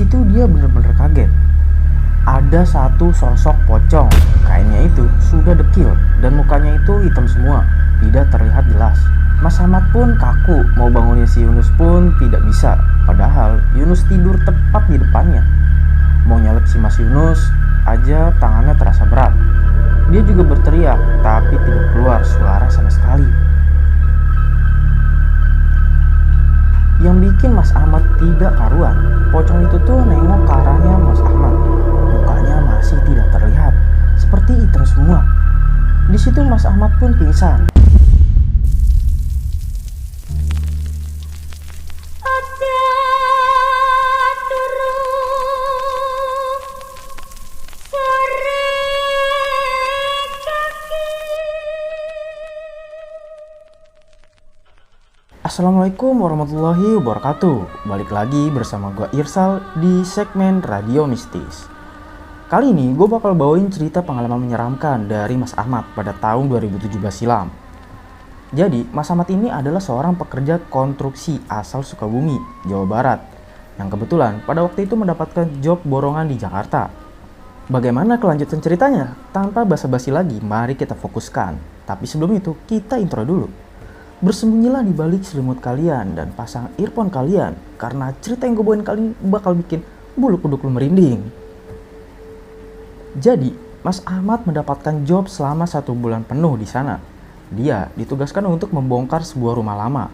situ dia benar-benar kaget. Ada satu sosok pocong, kainnya itu sudah dekil dan mukanya itu hitam semua, tidak terlihat jelas. Mas Ahmad pun kaku, mau bangunin si Yunus pun tidak bisa, padahal Yunus tidur tepat di depannya. Mau nyalip si Mas Yunus aja tangannya terasa berat. Dia juga berteriak, tapi tidak keluar suara sama sekali. Yang bikin Mas Ahmad tidak karuan, pocong itu tuh nengok ke arahnya Mas Ahmad. Mukanya masih tidak terlihat, seperti hitam semua. Di situ Mas Ahmad pun pingsan. Assalamualaikum warahmatullahi wabarakatuh. Balik lagi bersama gue Irsal di segmen Radio Mistis. Kali ini gue bakal bawain cerita pengalaman menyeramkan dari Mas Ahmad pada tahun 2017 silam. Jadi Mas Ahmad ini adalah seorang pekerja konstruksi asal Sukabumi, Jawa Barat, yang kebetulan pada waktu itu mendapatkan job borongan di Jakarta. Bagaimana kelanjutan ceritanya? Tanpa basa-basi lagi, mari kita fokuskan. Tapi sebelum itu kita intro dulu. Bersembunyilah di balik selimut kalian dan pasang earphone kalian, karena cerita yang gue bawain kali ini bakal bikin bulu kuduk lu merinding. Jadi, Mas Ahmad mendapatkan job selama 1 bulan penuh di sana. Dia ditugaskan untuk membongkar sebuah rumah lama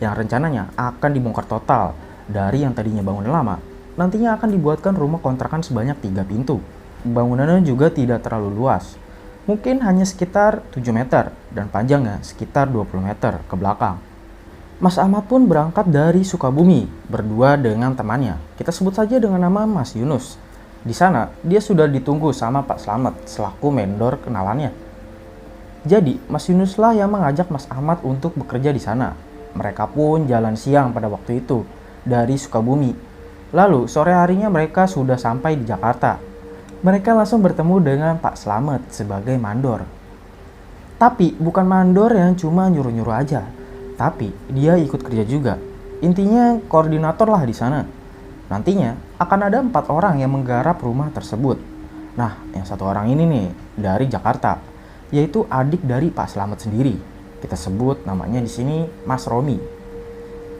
yang rencananya akan dibongkar total. Dari yang tadinya bangunan lama, nantinya akan dibuatkan rumah kontrakan sebanyak 3 pintu. Bangunannya juga tidak terlalu luas. Mungkin hanya sekitar 7 meter dan panjangnya sekitar 20 meter ke belakang. Mas Ahmad pun berangkat dari Sukabumi berdua dengan temannya. Kita sebut saja dengan nama Mas Yunus. Di sana dia sudah ditunggu sama Pak Slamet selaku vendor kenalannya. Jadi Mas Yunus lah yang mengajak Mas Ahmad untuk bekerja di sana. Mereka pun jalan siang pada waktu itu dari Sukabumi. Lalu sore harinya mereka sudah sampai di Jakarta. Mereka langsung bertemu dengan Pak Slamet sebagai mandor. Tapi bukan mandor yang cuma nyuruh-nyuruh aja, tapi dia ikut kerja juga. Intinya koordinator lah di sana. Nantinya akan ada 4 orang yang menggarap rumah tersebut. Nah, yang 1 orang ini nih dari Jakarta, yaitu adik dari Pak Slamet sendiri. Kita sebut namanya di sini Mas Romi.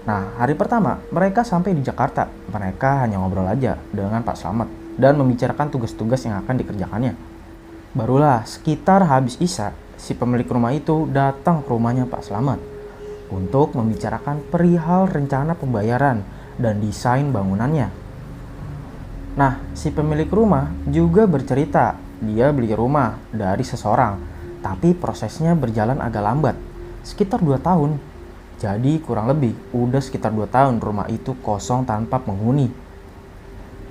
Nah, hari pertama mereka sampai di Jakarta, mereka hanya ngobrol aja dengan Pak Slamet dan membicarakan tugas-tugas yang akan dikerjakannya. Barulah sekitar habis isya, si pemilik rumah itu datang ke rumahnya Pak Slamet untuk membicarakan perihal rencana pembayaran dan desain bangunannya. Nah, si pemilik rumah juga bercerita dia beli rumah dari seseorang, tapi prosesnya berjalan agak lambat, sekitar 2 tahun. Jadi kurang lebih udah sekitar 2 tahun rumah itu kosong tanpa penghuni.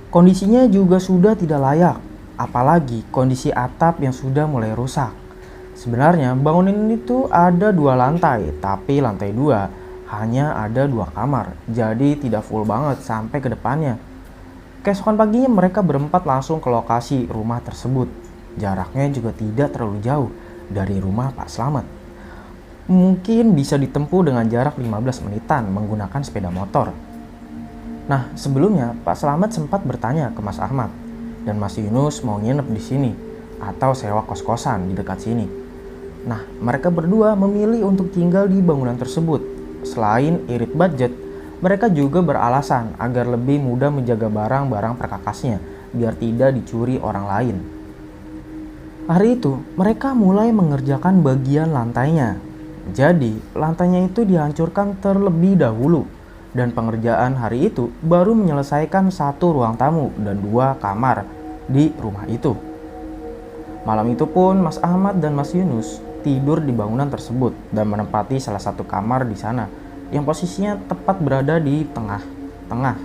Kondisinya juga sudah tidak layak, apalagi kondisi atap yang sudah mulai rusak. Sebenarnya bangunan itu ada 2 lantai, tapi lantai 2 hanya ada 2 kamar, jadi tidak full banget sampai ke depannya. Keesokan paginya mereka berempat langsung ke lokasi rumah tersebut. Jaraknya juga tidak terlalu jauh dari rumah Pak Slamet. Mungkin bisa ditempuh dengan jarak 15 menitan menggunakan sepeda motor. Nah, sebelumnya Pak Slamet sempat bertanya ke Mas Ahmad dan Mas Yunus mau nginep di sini atau sewa kos-kosan di dekat sini. Nah, mereka berdua memilih untuk tinggal di bangunan tersebut. Selain irit budget, mereka juga beralasan agar lebih mudah menjaga barang-barang perkakasnya biar tidak dicuri orang lain. Hari itu, mereka mulai mengerjakan bagian lantainya. Jadi, lantainya itu dihancurkan terlebih dahulu. Dan pengerjaan hari itu baru menyelesaikan 1 ruang tamu dan 2 kamar di rumah itu. Malam itu pun Mas Ahmad dan Mas Yunus tidur di bangunan tersebut dan menempati salah satu kamar di sana yang posisinya tepat berada di tengah-tengah.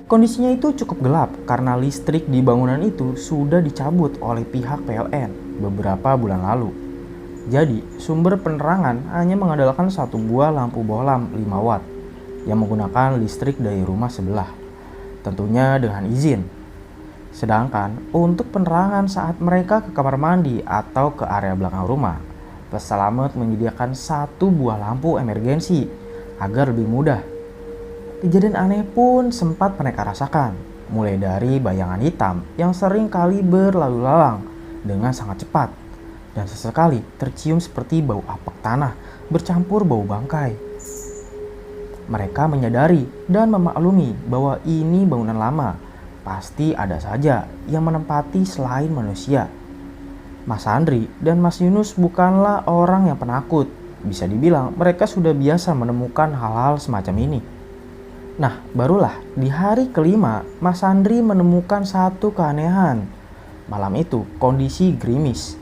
Kondisinya itu cukup gelap karena listrik di bangunan itu sudah dicabut oleh pihak PLN beberapa bulan lalu. Jadi sumber penerangan hanya mengandalkan 1 buah lampu bohlam 5 watt yang menggunakan listrik dari rumah sebelah, tentunya dengan izin. Sedangkan untuk penerangan saat mereka ke kamar mandi atau ke area belakang rumah, Pak Slamet menyediakan 1 buah lampu emergensi agar lebih mudah. Kejadian aneh pun sempat mereka rasakan. mulai dari bayangan hitam yang sering kali berlalu lalang dengan sangat cepat, dan sesekali tercium seperti bau apek tanah bercampur bau bangkai. Mereka menyadari dan memaklumi bahwa ini bangunan lama, pasti ada saja yang menempati selain manusia. Mas Andri dan Mas Yunus bukanlah orang yang penakut. Bisa dibilang mereka sudah biasa menemukan hal-hal semacam ini. Nah, barulah di hari kelima Mas Andri menemukan satu keanehan. Malam itu kondisi gerimis.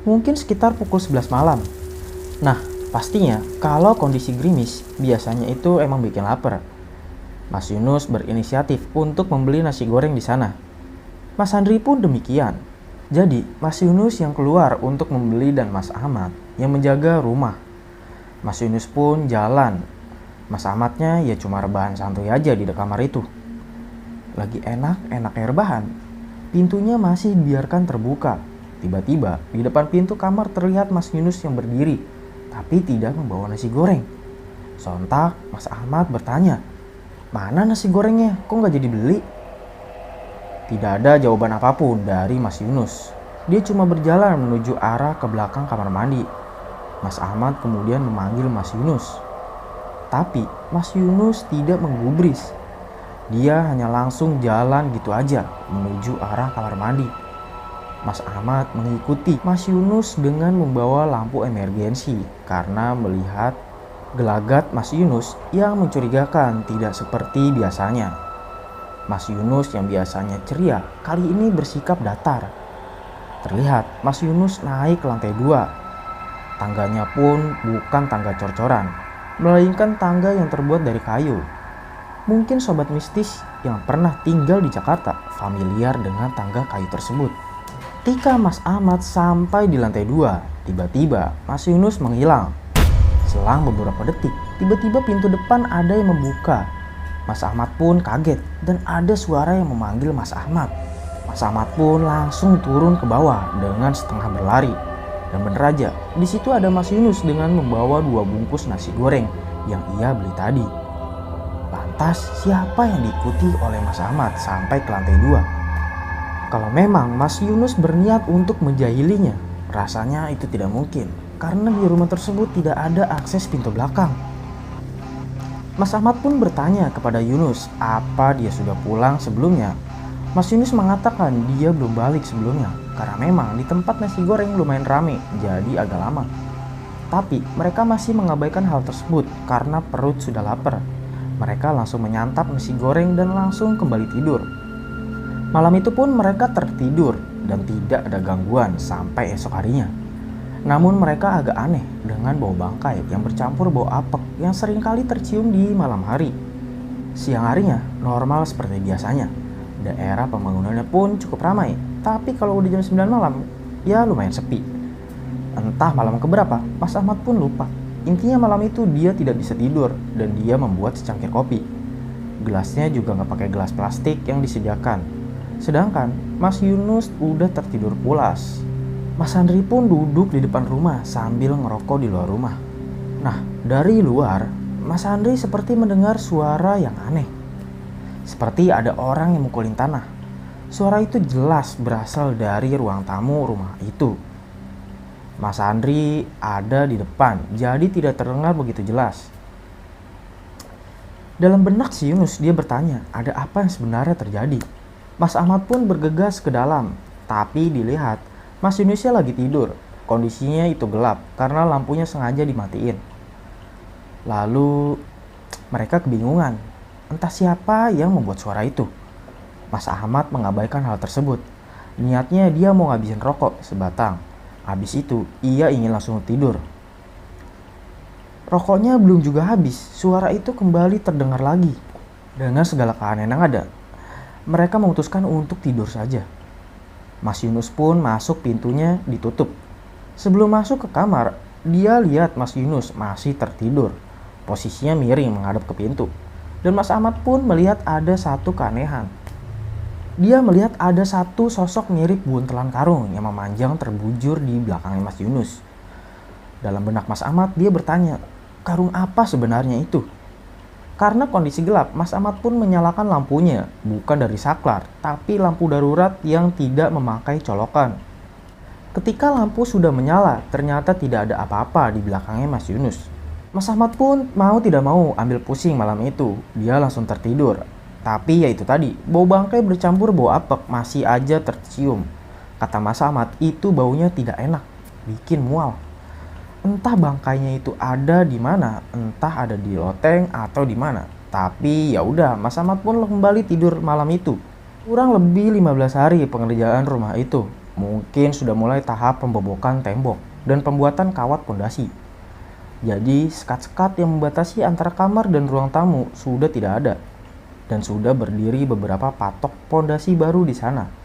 Mungkin sekitar pukul 11 malam. Nah, pastinya kalau kondisi gerimis biasanya itu emang bikin lapar. Mas Yunus berinisiatif untuk membeli nasi goreng di sana. Mas Andri pun demikian. Jadi, Mas Yunus yang keluar untuk membeli dan Mas Ahmad yang menjaga rumah. Mas Yunus pun jalan. Mas Ahmadnya ya cuma rebahan santuy aja di kamar itu. Lagi enak-enaknya rebahan, pintunya masih dibiarkan terbuka. Tiba-tiba di depan pintu kamar terlihat Mas Yunus yang berdiri, tapi tidak membawa nasi goreng. Sontak Mas Ahmad bertanya, "Mana nasi gorengnya? Kok nggak jadi beli?" Tidak ada jawaban apapun dari Mas Yunus. Dia cuma berjalan menuju arah ke belakang kamar mandi. Mas Ahmad kemudian memanggil Mas Yunus. Tapi Mas Yunus tidak menggubris. Dia hanya langsung jalan gitu aja menuju arah kamar mandi. Mas Ahmad mengikuti Mas Yunus dengan membawa lampu emergensi karena melihat gelagat Mas Yunus yang mencurigakan tidak seperti biasanya. Mas Yunus yang biasanya ceria kali ini bersikap datar. Terlihat Mas Yunus naik ke lantai 2. Tangganya pun bukan tangga cor-coran, melainkan tangga yang terbuat dari kayu. Mungkin sobat mistis yang pernah tinggal di Jakarta familiar dengan tangga kayu tersebut. Ketika Mas Ahmad sampai di lantai 2, tiba-tiba Mas Yunus menghilang. Selang beberapa detik, tiba-tiba pintu depan ada yang membuka. Mas Ahmad pun kaget dan ada suara yang memanggil Mas Ahmad. Mas Ahmad pun langsung turun ke bawah dengan setengah berlari. Dan bener aja, di situ ada Mas Yunus dengan membawa 2 bungkus nasi goreng yang ia beli tadi. Lantas siapa yang diikuti oleh Mas Ahmad sampai ke lantai 2? Kalau memang Mas Yunus berniat untuk menjahilinya, rasanya itu tidak mungkin karena di rumah tersebut tidak ada akses pintu belakang. Mas Ahmad pun bertanya kepada Yunus apa dia sudah pulang sebelumnya. Mas Yunus mengatakan dia belum balik sebelumnya karena memang di tempat nasi goreng lumayan rame jadi agak lama. Tapi mereka masih mengabaikan hal tersebut karena perut sudah lapar. Mereka langsung menyantap nasi goreng dan langsung kembali tidur. Malam itu pun mereka tertidur dan tidak ada gangguan sampai esok harinya. Namun mereka agak aneh dengan bau bangkai yang bercampur bau apek yang seringkali tercium di malam hari. Siang harinya normal seperti biasanya. Daerah pembangunannya pun cukup ramai, tapi kalau udah jam 9 malam, ya lumayan sepi. Entah malam keberapa, Mas Ahmad pun lupa. Intinya malam itu dia tidak bisa tidur dan dia membuat secangkir kopi. Gelasnya juga nggak pakai gelas plastik yang disediakan. Sedangkan Mas Yunus udah tertidur pulas. Mas Andri pun duduk di depan rumah sambil ngerokok di luar rumah. Nah, dari luar, Mas Andri seperti mendengar suara yang aneh. Seperti ada orang yang mukulin tanah. Suara itu jelas berasal dari ruang tamu rumah itu. Mas Andri ada di depan, jadi tidak terdengar begitu jelas. Dalam benak si Yunus, dia bertanya, ada apa yang sebenarnya terjadi? Mas Ahmad pun bergegas ke dalam, tapi dilihat Mas Yunusnya lagi tidur. Kondisinya itu gelap karena lampunya sengaja dimatiin. Lalu mereka kebingungan. Entah siapa yang membuat suara itu. Mas Ahmad mengabaikan hal tersebut. Niatnya dia mau ngabisin rokok sebatang. Habis itu ia ingin langsung tidur. Rokoknya belum juga habis. Suara itu kembali terdengar lagi. Dengan segala keanehan yang ada, mereka memutuskan untuk tidur saja. Mas Yunus pun masuk, pintunya ditutup. Sebelum masuk ke kamar, dia lihat Mas Yunus masih tertidur. Posisinya miring menghadap ke pintu. Dan Mas Ahmad pun melihat ada satu keanehan. Dia melihat ada satu sosok mirip buntelan karung yang memanjang terbujur di belakangnya Mas Yunus. Dalam benak Mas Ahmad, dia bertanya, karung apa sebenarnya itu? Karena kondisi gelap, Mas Ahmad pun menyalakan lampunya, bukan dari saklar, tapi lampu darurat yang tidak memakai colokan. Ketika lampu sudah menyala, ternyata tidak ada apa-apa di belakangnya Mas Yunus. Mas Ahmad pun mau tidak mau ambil pusing malam itu, dia langsung tertidur. Tapi ya itu tadi, bau bangkai bercampur bau apek masih aja tercium. Kata Mas Ahmad, itu baunya tidak enak, bikin mual. Entah bangkainya itu ada di mana, entah ada di loteng atau di mana. Tapi ya udah, Mas Ahmad pun kembali tidur malam itu. Kurang lebih 15 hari pengerjaan rumah itu. Mungkin sudah mulai tahap pembobokan tembok dan pembuatan kawat pondasi. Jadi sekat-sekat yang membatasi antara kamar dan ruang tamu sudah tidak ada. Dan sudah berdiri beberapa patok pondasi baru di sana.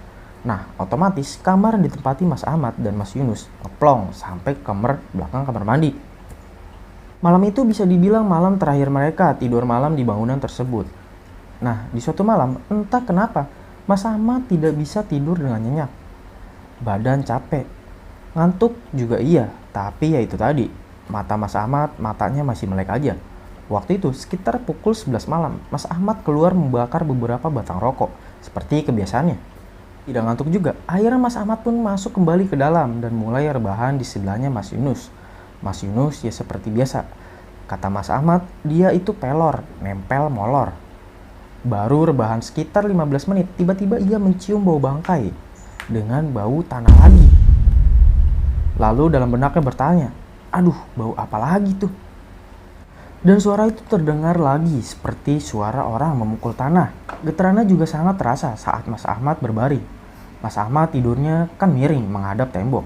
Nah, otomatis kamar yang ditempati Mas Ahmad dan Mas Yunus ngeplong sampai ke kamar belakang kamar mandi. Malam itu bisa dibilang malam terakhir mereka tidur malam di bangunan tersebut. Nah, di suatu malam, entah kenapa, Mas Ahmad tidak bisa tidur dengan nyenyak. Badan capek, ngantuk juga iya, tapi ya itu tadi, mata Mas Ahmad matanya masih melek aja. Waktu itu sekitar pukul 11 malam, Mas Ahmad keluar membakar beberapa batang rokok, seperti kebiasaannya. Tidak ngantuk juga, akhirnya Mas Ahmad pun masuk kembali ke dalam dan mulai rebahan di sebelahnya Mas Yunus. Mas Yunus ya seperti biasa. Kata Mas Ahmad, dia itu pelor, nempel molor. Baru rebahan sekitar 15 menit, tiba-tiba ia mencium bau bangkai dengan bau tanah lagi. Lalu dalam benaknya bertanya, aduh bau apa lagi tuh? Dan suara itu terdengar lagi seperti suara orang memukul tanah. Getarannya juga sangat terasa saat Mas Ahmad berbaring. Mas Ahmad tidurnya kan miring menghadap tembok.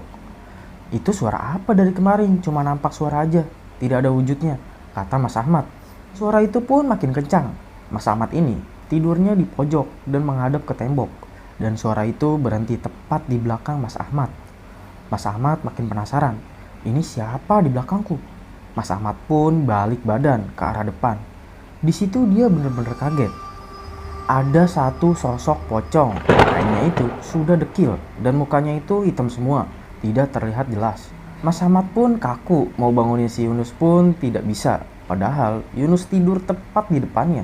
Itu suara apa dari kemarin? Cuma nampak suara aja, tidak ada wujudnya, kata Mas Ahmad. Suara itu pun makin kencang. Mas Ahmad ini tidurnya di pojok dan menghadap ke tembok. Dan suara itu berhenti tepat di belakang Mas Ahmad. Mas Ahmad makin penasaran. Ini siapa di belakangku? Mas Ahmad pun balik badan ke arah depan. Di situ dia benar-benar kaget. Ada satu sosok pocong. Kainnya itu sudah dekil dan mukanya itu hitam semua, tidak terlihat jelas. Mas Ahmad pun kaku, mau bangunin si Yunus pun tidak bisa. Padahal Yunus tidur tepat di depannya.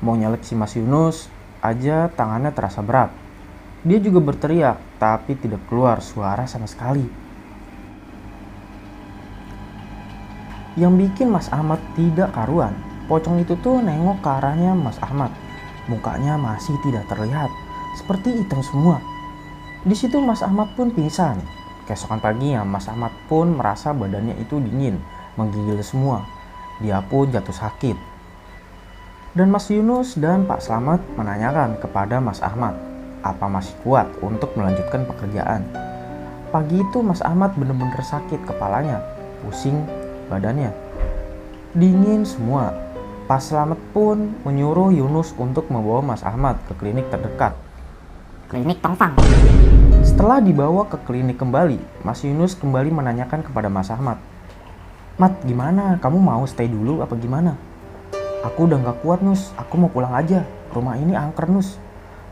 Mau nyelek si Mas Yunus aja tangannya terasa berat. Dia juga berteriak, tapi tidak keluar suara sama sekali. Yang bikin Mas Ahmad tidak karuan, pocong itu tuh nengok ke arahnya Mas Ahmad. Mukanya masih tidak terlihat, seperti hitam semua. Di situ Mas Ahmad pun pingsan. Keesokan paginya Mas Ahmad pun merasa badannya itu dingin, menggigil semua. Dia pun jatuh sakit. Dan Mas Yunus dan Pak Slamet menanyakan kepada Mas Ahmad, apa masih kuat untuk melanjutkan pekerjaan. Pagi itu Mas Ahmad benar-benar sakit kepalanya, pusing badannya, dingin semua. Pak Slamet pun menyuruh Yunus untuk membawa Mas Ahmad ke klinik terdekat, klinik Tongfang. Setelah dibawa ke klinik kembali, Mas Yunus kembali menanyakan kepada Mas Ahmad, Mat, gimana? Kamu mau stay dulu apa gimana? Aku udah gak kuat Nus, aku mau pulang aja. Rumah ini angker Nus.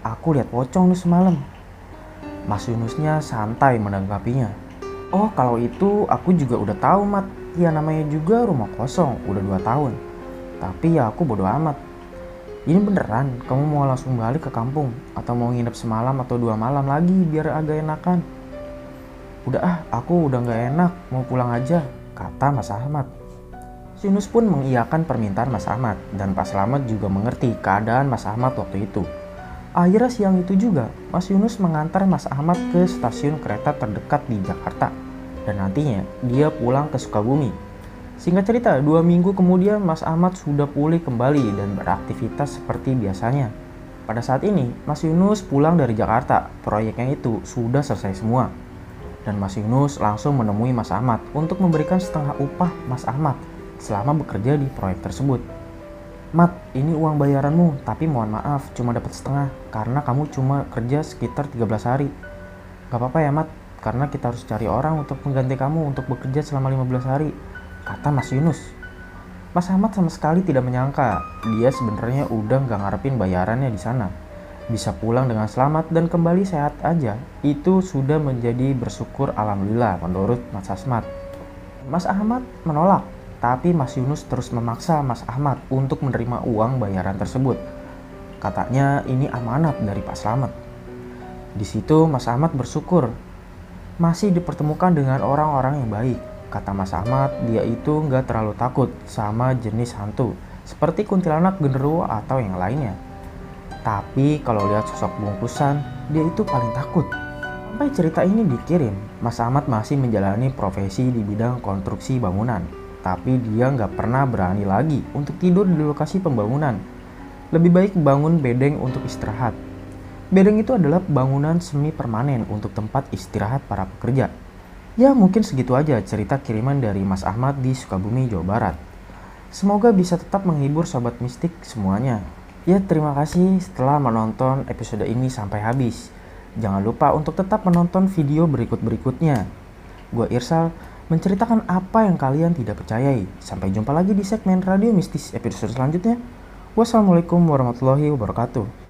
Aku lihat pocong Nus semalam. Mas Yunusnya santai menanggapinya. Oh kalau itu aku juga udah tahu Mat. Ya namanya juga rumah kosong, udah 2 tahun. Tapi ya aku bodo amat. Ini beneran kamu mau langsung balik ke kampung? Atau mau nginep semalam atau 2 malam lagi biar agak enakan? Udah aku udah gak enak, mau pulang aja, kata Mas Ahmad. Yunus pun mengiyakan permintaan Mas Ahmad. Dan Pak Slamet juga mengerti keadaan Mas Ahmad waktu itu. Akhirnya siang itu juga, Mas Yunus mengantar Mas Ahmad ke stasiun kereta terdekat di Jakarta. Dan nantinya dia pulang ke Sukabumi. Singkat cerita, 2 minggu kemudian Mas Ahmad sudah pulih kembali dan beraktivitas seperti biasanya. Pada saat ini, Mas Yunus pulang dari Jakarta, proyeknya itu sudah selesai semua. Dan Mas Yunus langsung menemui Mas Ahmad untuk memberikan setengah upah Mas Ahmad selama bekerja di proyek tersebut. Mat, ini uang bayaranmu, tapi mohon maaf cuma dapat setengah karena kamu cuma kerja sekitar 13 hari. Gak apa-apa ya Mat, karena kita harus cari orang untuk mengganti kamu untuk bekerja selama 15 hari, kata Mas Yunus. Mas Ahmad sama sekali tidak menyangka, dia sebenarnya udah gak ngarepin bayarannya di sana. Bisa pulang dengan selamat dan kembali sehat aja, itu sudah menjadi bersyukur alhamdulillah menurut Mas Ahmad. Mas Ahmad menolak, Tapi Mas Yunus terus memaksa Mas Ahmad untuk menerima uang bayaran tersebut. Katanya ini amanat dari Pak Slamet. Di situ Mas Ahmad bersyukur masih dipertemukan dengan orang-orang yang baik. Kata Mas Ahmad, dia itu nggak terlalu takut sama jenis hantu seperti kuntilanak, genderuwo, atau yang lainnya. Tapi kalau lihat sosok bungkusan, dia itu paling takut. Sampai cerita ini dikirim, Mas Ahmad masih menjalani profesi di bidang konstruksi bangunan. Tapi dia nggak pernah berani lagi untuk tidur di lokasi pembangunan. Lebih baik bangun bedeng untuk istirahat. Bedeng itu adalah bangunan semi permanen untuk tempat istirahat para pekerja. Ya mungkin segitu aja cerita kiriman dari Mas Ahmad di Sukabumi, Jawa Barat. Semoga bisa tetap menghibur sobat mistik semuanya. Ya terima kasih setelah menonton episode ini sampai habis. Jangan lupa untuk tetap menonton video berikut-berikutnya. Gua Irsal menceritakan apa yang kalian tidak percayai. Sampai jumpa lagi di segmen Radio Mistis episode selanjutnya. Wassalamualaikum warahmatullahi wabarakatuh.